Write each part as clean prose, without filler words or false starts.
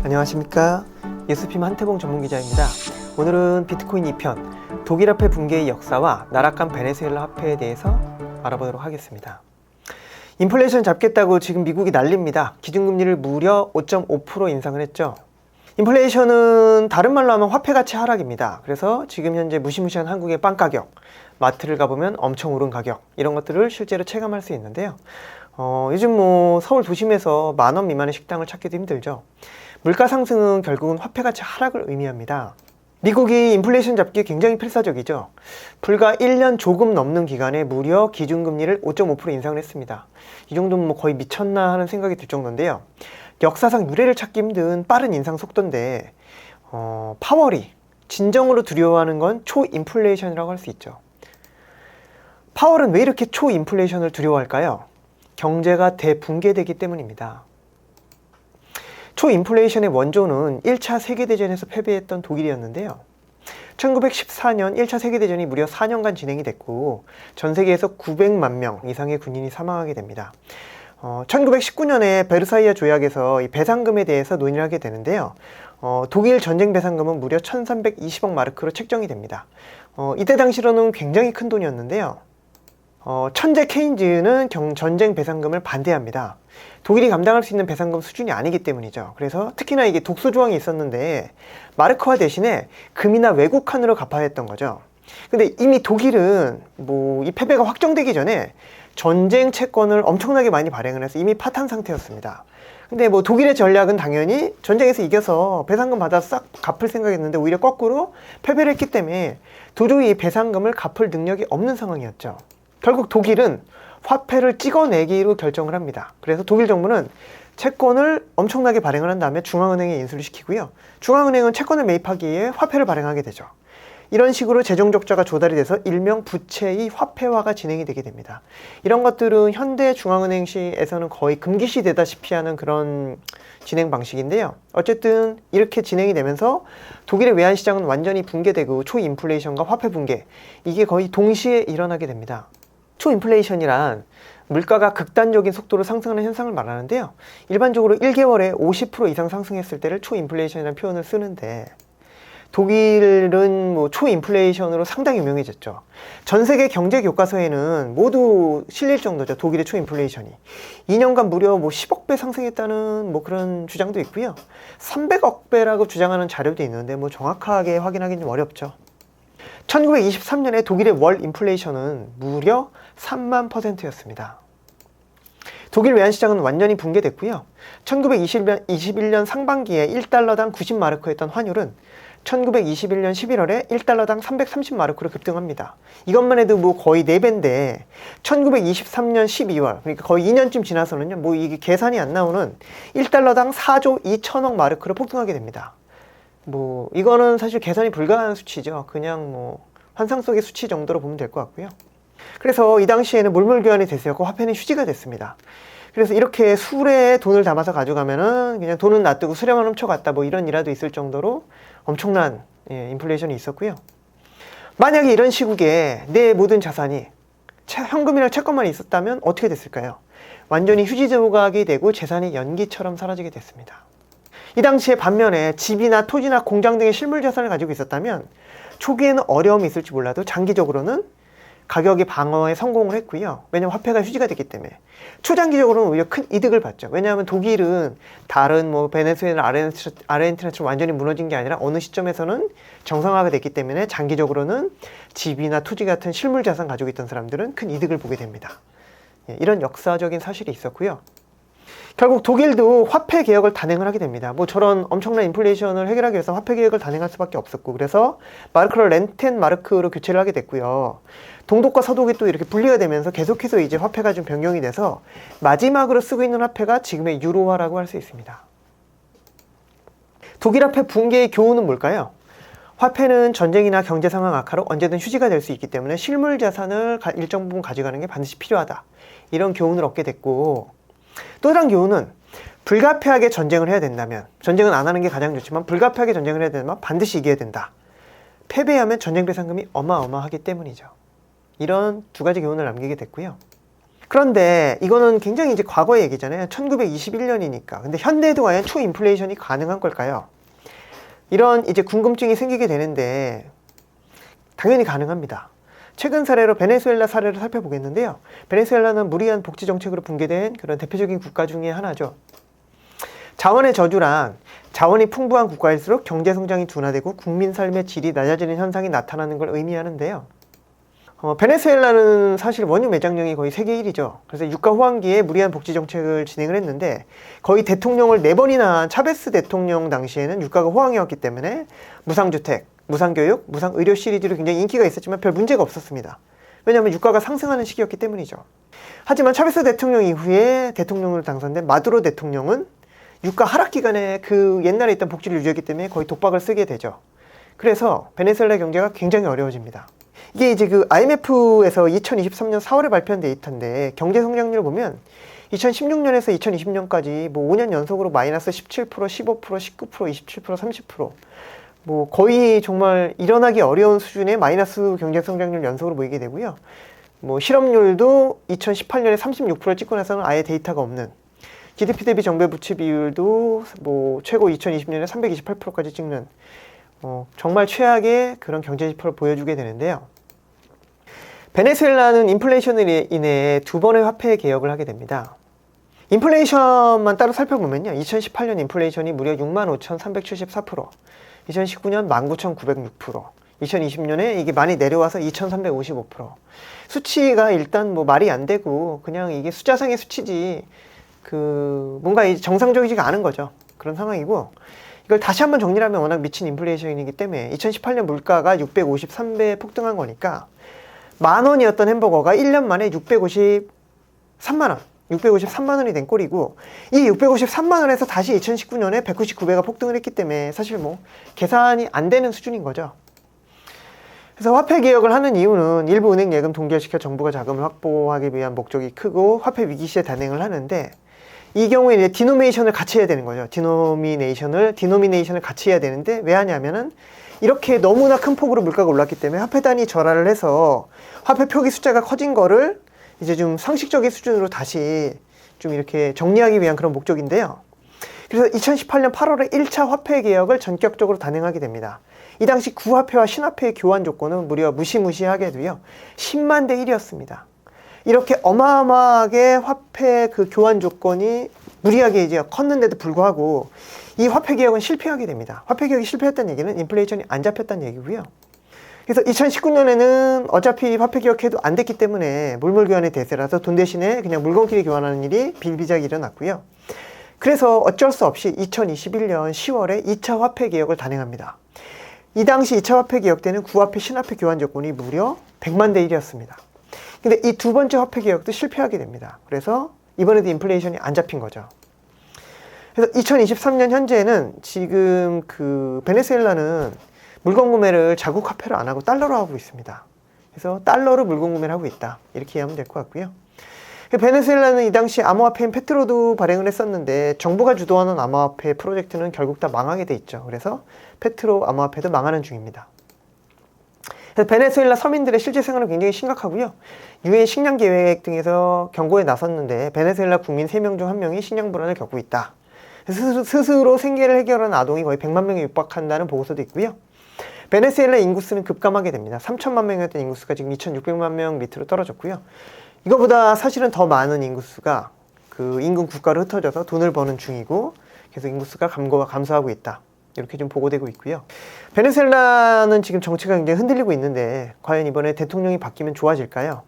안녕하십니까. 예스핌 한태봉 전문기자입니다. 오늘은 비트코인 2편 독일 화폐 붕괴의 역사와 나락간 베네수엘라 화폐에 대해서 알아보도록 하겠습니다. 인플레이션 잡겠다고 지금 미국이 난립니다. 기준금리를 무려 5.5% 인상을 했죠. 인플레이션은 다른 말로 하면 화폐 가치 하락입니다. 그래서 지금 현재 무시무시한 한국의 빵 가격, 마트를 가보면 엄청 오른 가격, 이런 것들을 실제로 체감할 수 있는데요. 요즘 서울 도심에서 10,000원 미만의 식당을 찾기도 힘들죠. 물가 상승은 결국은 화폐 가치 하락을 의미합니다. 미국이 인플레이션 잡기 굉장히 필사적이죠. 불과 1년 조금 넘는 기간에 무려 기준금리를 5.5% 인상을 했습니다. 이 정도면 거의 미쳤나 하는 생각이 들 정도인데요. 역사상 유례를 찾기 힘든 빠른 인상 속도인데 파월이 진정으로 두려워하는 건 초인플레이션이라고 할 수 있죠. 파월은 왜 이렇게 초인플레이션을 두려워할까요? 경제가 대붕괴되기 때문입니다. 초인플레이션의 원조는 1차 세계대전에서 패배했던 독일이었는데요. 1914년 1차 세계대전이 무려 4년간 진행이 됐고 전 세계에서 900만 명 이상의 군인이 사망하게 됩니다. 1919년에 베르사유에 조약에서 이 배상금에 대해서 논의를 하게 되는데요. 독일 전쟁 배상금은 무려 1320억 마르크로 책정이 됩니다. 이때 당시로는 굉장히 큰 돈이었는데요. 천재 케인즈는 전쟁 배상금을 반대합니다. 독일이 감당할 수 있는 배상금 수준이 아니기 때문이죠. 그래서 특히나 이게 독소 조항이 있었는데 마르크화 대신에 금이나 외국환으로 갚아야 했던 거죠. 근데 이미 독일은 이 패배가 확정되기 전에 전쟁 채권을 엄청나게 많이 발행을 해서 이미 파탄 상태였습니다. 근데 독일의 전략은 당연히 전쟁에서 이겨서 배상금 받아서 싹 갚을 생각이었는데 오히려 거꾸로 패배를 했기 때문에 도저히 이 배상금을 갚을 능력이 없는 상황이었죠. 결국 독일은 화폐를 찍어내기로 결정을 합니다. 그래서 독일 정부는 채권을 엄청나게 발행을 한 다음에 중앙은행에 인수를 시키고요. 중앙은행은 채권을 매입하기 위해 화폐를 발행하게 되죠. 이런 식으로 재정 적자가 조달이 돼서 일명 부채의 화폐화가 진행이 되게 됩니다. 이런 것들은 현대 중앙은행시에서는 거의 금기시되다시피 하는 그런 진행 방식인데요. 어쨌든 이렇게 진행이 되면서 독일의 외환시장은 완전히 붕괴되고 초인플레이션과 화폐 붕괴, 이게 거의 동시에 일어나게 됩니다. 초인플레이션이란 물가가 극단적인 속도로 상승하는 현상을 말하는데요. 일반적으로 1개월에 50% 이상 상승했을 때를 초인플레이션이라는 표현을 쓰는데 독일은 초인플레이션으로 상당히 유명해졌죠. 전 세계 경제 교과서에는 모두 실릴 정도죠. 독일의 초인플레이션이 2년간 무려 10억 배 상승했다는 그런 주장도 있고요. 300억 배라고 주장하는 자료도 있는데 정확하게 확인하기는 좀 어렵죠. 1923년에 독일의 월 인플레이션은 무려 30,000%였습니다. 독일 외환시장은 완전히 붕괴됐고요. 1921년 상반기에 1달러당 90마르크였던 환율은 1921년 11월에 1달러당 330마르크로 급등합니다. 이것만 해도 거의 4배인데 1923년 12월, 그러니까 거의 2년쯤 지나서는요, 이게 계산이 안 나오는 1달러당 4조 2천억 마르크로 폭등하게 됩니다. 이거는 사실 계산이 불가능한 수치죠. 그냥 환상 속의 수치 정도로 보면 될 것 같고요. 그래서 이 당시에는 물물교환이 됐었고 화폐는 휴지가 됐습니다. 그래서 이렇게 술에 돈을 담아서 가져가면은 그냥 돈은 놔두고 수레만 훔쳐갔다 이런 일화도 있을 정도로 엄청난 인플레이션이 있었고요. 만약에 이런 시국에 내 모든 자산이 현금이랑 채권만 있었다면 어떻게 됐을까요? 완전히 휴지 조각이 되고 재산이 연기처럼 사라지게 됐습니다. 이 당시에 반면에 집이나 토지나 공장 등의 실물 자산을 가지고 있었다면 초기에는 어려움이 있을지 몰라도 장기적으로는 가격의 방어에 성공을 했고요. 왜냐하면 화폐가 휴지가 됐기 때문에. 초장기적으로는 오히려 큰 이득을 봤죠. 왜냐하면 독일은 다른 베네수엘라, 아르헨티나처럼 완전히 무너진 게 아니라 어느 시점에서는 정상화가 됐기 때문에 장기적으로는 집이나 토지 같은 실물 자산 가지고 있던 사람들은 큰 이득을 보게 됩니다. 이런 역사적인 사실이 있었고요. 결국 독일도 화폐 개혁을 단행을 하게 됩니다. 저런 엄청난 인플레이션을 해결하기 위해서 화폐 개혁을 단행할 수밖에 없었고, 그래서 마르크를 렌텐 마르크로 교체를 하게 됐고요. 동독과 서독이 또 이렇게 분리가 되면서 계속해서 이제 화폐가 좀 변경이 돼서 마지막으로 쓰고 있는 화폐가 지금의 유로화라고 할 수 있습니다. 독일 화폐 붕괴의 교훈은 뭘까요? 화폐는 전쟁이나 경제 상황 악화로 언제든 휴지가 될 수 있기 때문에 실물 자산을 일정 부분 가져가는 게 반드시 필요하다. 이런 교훈을 얻게 됐고, 또 다른 교훈은 불가피하게 전쟁을 해야 된다면, 전쟁은 안 하는 게 가장 좋지만 불가피하게 전쟁을 해야 된다면 반드시 이겨야 된다. 패배하면 전쟁 배상금이 어마어마하기 때문이죠. 이런 두 가지 교훈을 남기게 됐고요. 그런데 이거는 굉장히 이제 과거의 얘기잖아요. 1921년이니까. 근데 현대에도 과연 초인플레이션이 가능한 걸까요? 이런 이제 궁금증이 생기게 되는데 당연히 가능합니다. 최근 사례로 베네수엘라 사례를 살펴보겠는데요. 베네수엘라는 무리한 복지 정책으로 붕괴된 그런 대표적인 국가 중에 하나죠. 자원의 저주란 자원이 풍부한 국가일수록 경제 성장이 둔화되고 국민 삶의 질이 낮아지는 현상이 나타나는 걸 의미하는데요. 베네수엘라는 사실 원유 매장량이 거의 세계 1위죠. 그래서 유가 호황기에 무리한 복지 정책을 진행을 했는데 거의 대통령을 4번이나 한 차베스 대통령 당시에는 유가가 호황이었기 때문에 무상주택, 무상교육, 무상의료 시리즈로 굉장히 인기가 있었지만 별 문제가 없었습니다. 왜냐하면 유가가 상승하는 시기였기 때문이죠. 하지만 차베스 대통령 이후에 대통령으로 당선된 마두로 대통령은 유가 하락 기간에 그 옛날에 있던 복지를 유지했기 때문에 거의 독박을 쓰게 되죠. 그래서 베네수엘라 경제가 굉장히 어려워집니다. 이게 이제 그 IMF에서 2023년 4월에 발표한 데이터인데 경제 성장률을 보면 2016년에서 2020년까지 뭐 5년 연속으로 마이너스 17%, 15%, 19%, 27%, 30%. 뭐 거의 정말 일어나기 어려운 수준의 마이너스 경제 성장률 연속으로 보이게 되고요. 뭐 실업률도 2018년에 36%를 찍고 나서는 아예 데이터가 없는, GDP 대비 정부 부채 비율도 뭐 최고 2020년에 328%까지 찍는 정말 최악의 그런 경제 지표를 보여주게 되는데요. 베네수엘라는 인플레이션으로 인해 2번의 화폐 개혁을 하게 됩니다. 인플레이션만 따로 살펴보면요. 2018년 인플레이션이 무려 65,374%, 2019년 19,906%, 2020년에 이게 많이 내려와서 2,355%. 수치가 일단 뭐 말이 안 되고 그냥 이게 숫자상의 수치지 뭔가 정상적이지가 않은 거죠. 그런 상황이고, 이걸 다시 한번 정리를 하면 워낙 미친 인플레이션이기 때문에 2018년 물가가 653배 폭등한 거니까 10,000원이었던 햄버거가 1년 만에 653만 원이 된 꼴이고, 이 653만 원에서 다시 2019년에 199배가 폭등을 했기 때문에 사실 뭐 계산이 안 되는 수준인 거죠. 그래서 화폐 개혁을 하는 이유는 일부 은행 예금 동결시켜 정부가 자금을 확보하기 위한 목적이 크고 화폐 위기 시에 단행을 하는데, 이 경우에 이제 디노미네이션을 같이 해야 되는 거죠. 디노미네이션을 같이 해야 되는데 왜 하냐면은 이렇게 너무나 큰 폭으로 물가가 올랐기 때문에 화폐 단위 절하를 해서 화폐 표기 숫자가 커진 거를 이제 좀 상식적인 수준으로 다시 좀 이렇게 정리하기 위한 그런 목적인데요. 그래서 2018년 8월에 1차 화폐 개혁을 전격적으로 단행하게 됩니다. 이 당시 구화폐와 신화폐의 교환 조건은 무려 무시무시하게도요 10만 대 1이었습니다. 이렇게 어마어마하게 화폐 그 교환 조건이 무리하게 이제 컸는데도 불구하고 이 화폐 개혁은 실패하게 됩니다. 화폐 개혁이 실패했다는 얘기는 인플레이션이 안 잡혔다는 얘기고요. 그래서 2019년에는 어차피 화폐 개혁해도 안 됐기 때문에 물물 교환의 대세라서 돈 대신에 그냥 물건끼리 교환하는 일이 비일비재하게 일어났고요. 그래서 어쩔 수 없이 2021년 10월에 2차 화폐 개혁을 단행합니다. 이 당시 2차 화폐 개혁 때는 구화폐, 신화폐 교환 조건이 무려 100만 대 1이었습니다. 근데 이 두 번째 화폐 개혁도 실패하게 됩니다. 그래서 이번에도 인플레이션이 안 잡힌 거죠. 그래서 2023년 현재는 지금 베네수엘라는 물건 구매를 자국 화폐로 안 하고 달러로 하고 있습니다. 그래서 달러로 물건 구매를 하고 있다. 이렇게 이해하면 될 것 같고요. 베네수엘라는 이 당시 암호화폐인 페트로도 발행을 했었는데 정부가 주도하는 암호화폐 프로젝트는 결국 다 망하게 돼 있죠. 그래서 페트로 암호화폐도 망하는 중입니다. 그래서 베네수엘라 서민들의 실제 생활은 굉장히 심각하고요. 유엔 식량 계획 등에서 경고에 나섰는데 베네수엘라 국민 3명 중 1명이 식량 불안을 겪고 있다. 스스로 생계를 해결하는 아동이 거의 100만 명에 육박한다는 보고서도 있고요. 베네수엘라 인구수는 급감하게 됩니다. 3천만 명이었던 인구수가 지금 2,600만 명 밑으로 떨어졌고요. 이거보다 사실은 더 많은 인구수가 인근 국가로 흩어져서 돈을 버는 중이고 계속 인구수가 감소하고 있다. 이렇게 좀 보고되고 있고요. 베네수엘라는 지금 정치가 굉장히 흔들리고 있는데 과연 이번에 대통령이 바뀌면 좋아질까요?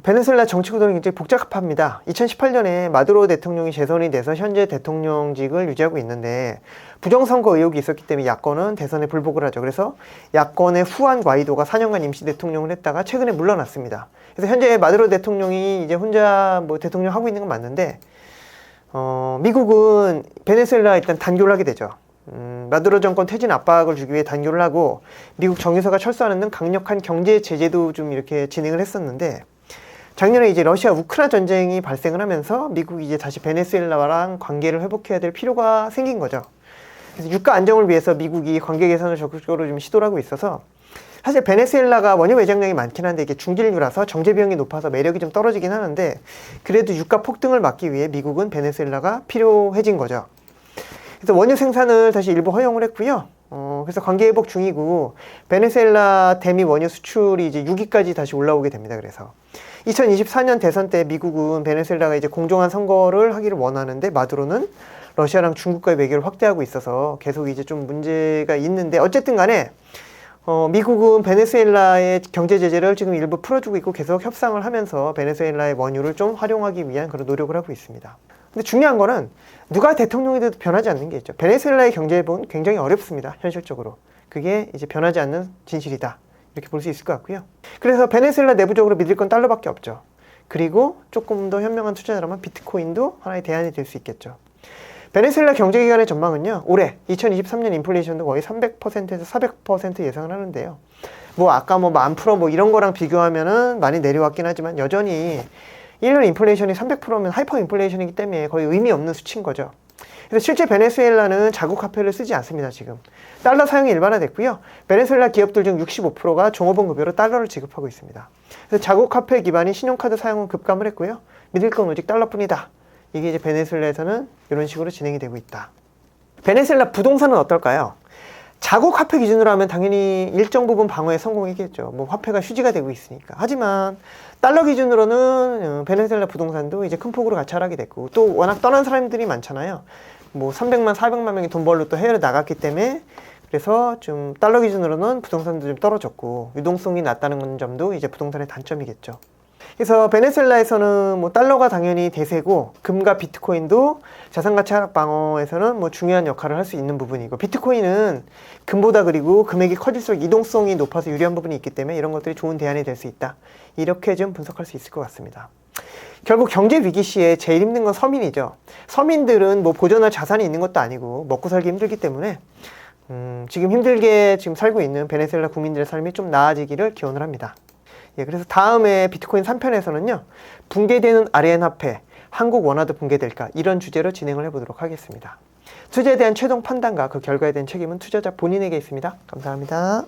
베네수엘라 정치 구도는 굉장히 복잡합니다. 2018년에 마두로 대통령이 재선이 돼서 현재 대통령직을 유지하고 있는데 부정선거 의혹이 있었기 때문에 야권은 대선에 불복을 하죠. 그래서 야권의 후안 과이도가 4년간 임시 대통령을 했다가 최근에 물러났습니다. 그래서 현재 마두로 대통령이 이제 혼자 대통령 하고 있는 건 맞는데 미국은 베네수엘라 일단 단교를 하게 되죠. 마두로 정권 퇴진 압박을 주기 위해 단교를 하고 미국 정유사가 철수하는 등 강력한 경제 제재도 좀 이렇게 진행을 했었는데 작년에 이제 러시아 우크라이나 전쟁이 발생을 하면서 미국이 이제 다시 베네수엘라랑 관계를 회복해야 될 필요가 생긴 거죠. 그래서 유가 안정을 위해서 미국이 관계 개선을 적극적으로 좀 시도를 하고 있어서 사실 베네수엘라가 원유 매장량이 많긴 한데 이게 중진류라서 정제 비용이 높아서 매력이 좀 떨어지긴 하는데 그래도 유가 폭등을 막기 위해 미국은 베네수엘라가 필요해진 거죠. 그래서 원유 생산을 다시 일부 허용을 했고요. 그래서 관계 회복 중이고 베네수엘라 대미 원유 수출이 이제 6위까지 다시 올라오게 됩니다. 그래서 2024년 대선 때 미국은 베네수엘라가 이제 공정한 선거를 하기를 원하는데 마두로는 러시아랑 중국과의 외교를 확대하고 있어서 계속 이제 좀 문제가 있는데 어쨌든 간에 미국은 베네수엘라의 경제 제재를 지금 일부 풀어주고 있고 계속 협상을 하면서 베네수엘라의 원유를 좀 활용하기 위한 그런 노력을 하고 있습니다. 근데 중요한 거는 누가 대통령이 돼도 변하지 않는 게 있죠. 베네수엘라의 경제 회복은 굉장히 어렵습니다. 현실적으로. 그게 이제 변하지 않는 진실이다. 이렇게 볼 수 있을 것 같고요. 그래서 베네수엘라 내부적으로 믿을 건 달러밖에 없죠. 그리고 조금 더 현명한 투자자라면 비트코인도 하나의 대안이 될 수 있겠죠. 베네수엘라 경제기관의 전망은요, 올해 2023년 인플레이션도 거의 300%에서 400% 예상을 하는데요. 뭐 아까 뭐 1000% 뭐 이런 거랑 비교하면은 많이 내려왔긴 하지만 여전히 1년 인플레이션이 300%면 하이퍼 인플레이션이기 때문에 거의 의미 없는 수치인 거죠. 그래서 실제 베네수엘라는 자국 화폐를 쓰지 않습니다, 지금. 달러 사용이 일반화됐고요. 베네수엘라 기업들 중 65%가 종업원 급여로 달러를 지급하고 있습니다. 그래서 자국 화폐 기반인 신용카드 사용은 급감을 했고요. 믿을 건 오직 달러뿐이다. 이게 이제 베네수엘라에서는 이런 식으로 진행이 되고 있다. 베네수엘라 부동산은 어떨까요? 자국 화폐 기준으로 하면 당연히 일정 부분 방어에 성공했겠죠. 뭐 화폐가 휴지가 되고 있으니까. 하지만 달러 기준으로는 베네수엘라 부동산도 이제 큰 폭으로 가치하락이 됐고 또 워낙 떠난 사람들이 많잖아요. 뭐 300만, 400만 명이 돈 벌러 또 해외로 나갔기 때문에 그래서 좀 달러 기준으로는 부동산도 좀 떨어졌고 유동성이 낮다는 점도 이제 부동산의 단점이겠죠. 그래서 베네수엘라에서는 뭐 달러가 당연히 대세고 금과 비트코인도 자산가치 하락 방어에서는 뭐 중요한 역할을 할 수 있는 부분이고 비트코인은 금보다 그리고 금액이 커질수록 이동성이 높아서 유리한 부분이 있기 때문에 이런 것들이 좋은 대안이 될 수 있다. 이렇게 좀 분석할 수 있을 것 같습니다. 결국 경제 위기 시에 제일 힘든 건 서민이죠. 서민들은 뭐 보존할 자산이 있는 것도 아니고 먹고 살기 힘들기 때문에 지금 힘들게 지금 살고 있는 베네수엘라 국민들의 삶이 좀 나아지기를 기원을 합니다. 예, 그래서 다음에 비트코인 3편에서는요, 붕괴되는 아르헨 화폐, 한국 원화도 붕괴될까? 이런 주제로 진행을 해보도록 하겠습니다. 투자에 대한 최종 판단과 그 결과에 대한 책임은 투자자 본인에게 있습니다. 감사합니다.